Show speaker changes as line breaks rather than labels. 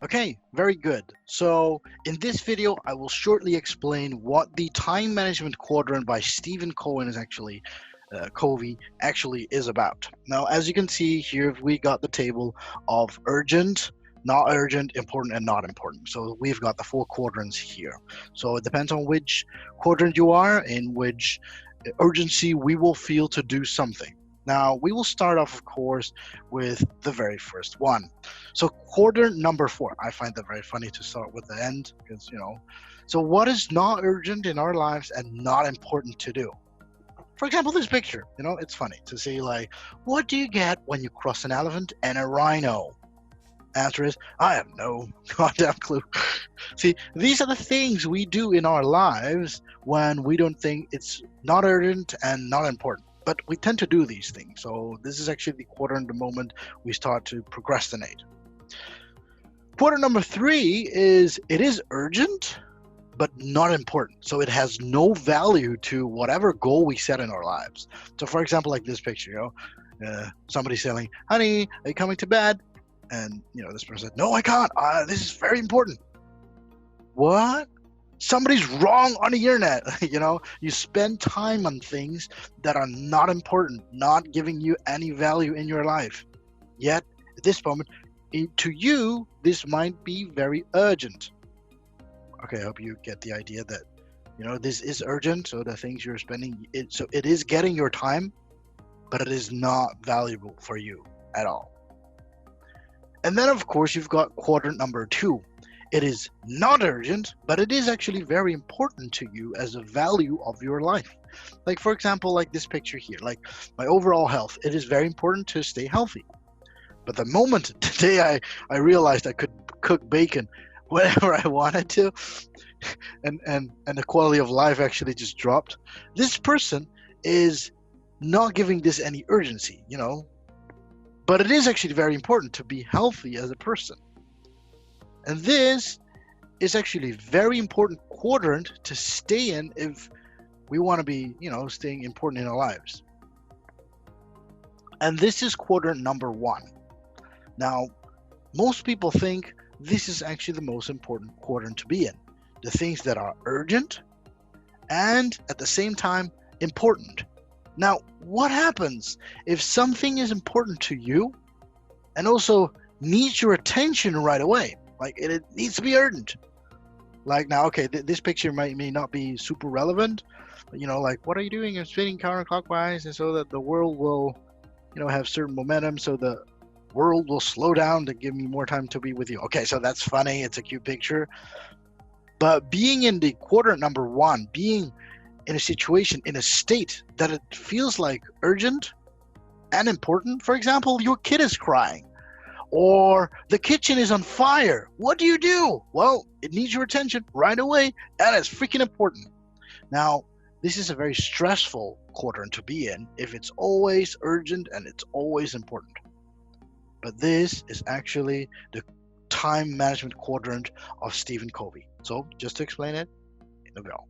Okay, very good. So in this video, I will shortly explain what the time management quadrant by Stephen Cohen is actually, Covey actually is about. Now, as you can see here, we got the table of urgent, not urgent, important, and not important. So we've got the four quadrants here. So it depends on which quadrant you are, in which urgency we will feel to do something. Now, we will start off, of course, with the very first one. So, quadrant number 4. I find that very funny to start with the end because, So, what is not urgent in our lives and not important to do? For example, this picture, it's funny to see, like, what do you get when you cross an elephant and a rhino? Answer is, I have no goddamn clue. See, these are the things we do in our lives when we don't think it's not urgent and not important. But we tend to do these things. So this is actually the quadrant the moment we start to procrastinate. Quadrant number 3 is it is urgent, but not important. So it has no value to whatever goal we set in our lives. So for example, like this picture, somebody saying, honey, are you coming to bed? And, this person said, no, I can't. This is very important. What? Somebody's wrong on the internet. You spend time on things that are not important, not giving you any value in your life. Yet, at this moment, to you, this might be very urgent. Okay, I hope you get the idea that, this is urgent. So the things you're spending, so it is getting your time, but it is not valuable for you at all. And then, of course, you've got quadrant number 2. It is not urgent, but it is actually very important to you as a value of your life. Like, for example, like this picture here, like my overall health. It is very important to stay healthy. But the moment today I realized I could cook bacon whenever I wanted to, and the quality of life actually just dropped, this person is not giving this any urgency, But it is actually very important to be healthy as a person. And this is actually a very important quadrant to stay in if we want to be, staying important in our lives. And this is quadrant number 1. Now, most people think this is actually the most important quadrant to be in. The things that are urgent and at the same time important. Now, what happens if something is important to you and also needs your attention right away? Like, it needs to be urgent. Like, now, okay, this picture may not be super relevant, but, like, what are you doing? I'm spinning counterclockwise, and so that the world will, have certain momentum, so the world will slow down to give me more time to be with you. Okay, so that's funny. It's a cute picture. But being in the quadrant number 1, being in a situation, in a state that it feels like urgent and important. For example, your kid is crying or the kitchen is on fire. What do you do? Well, it needs your attention right away, and it's freaking important. Now, this is a very stressful quadrant to be in if it's always urgent and it's always important. But this is actually the time management quadrant of Stephen Covey. So just to explain it, in a go.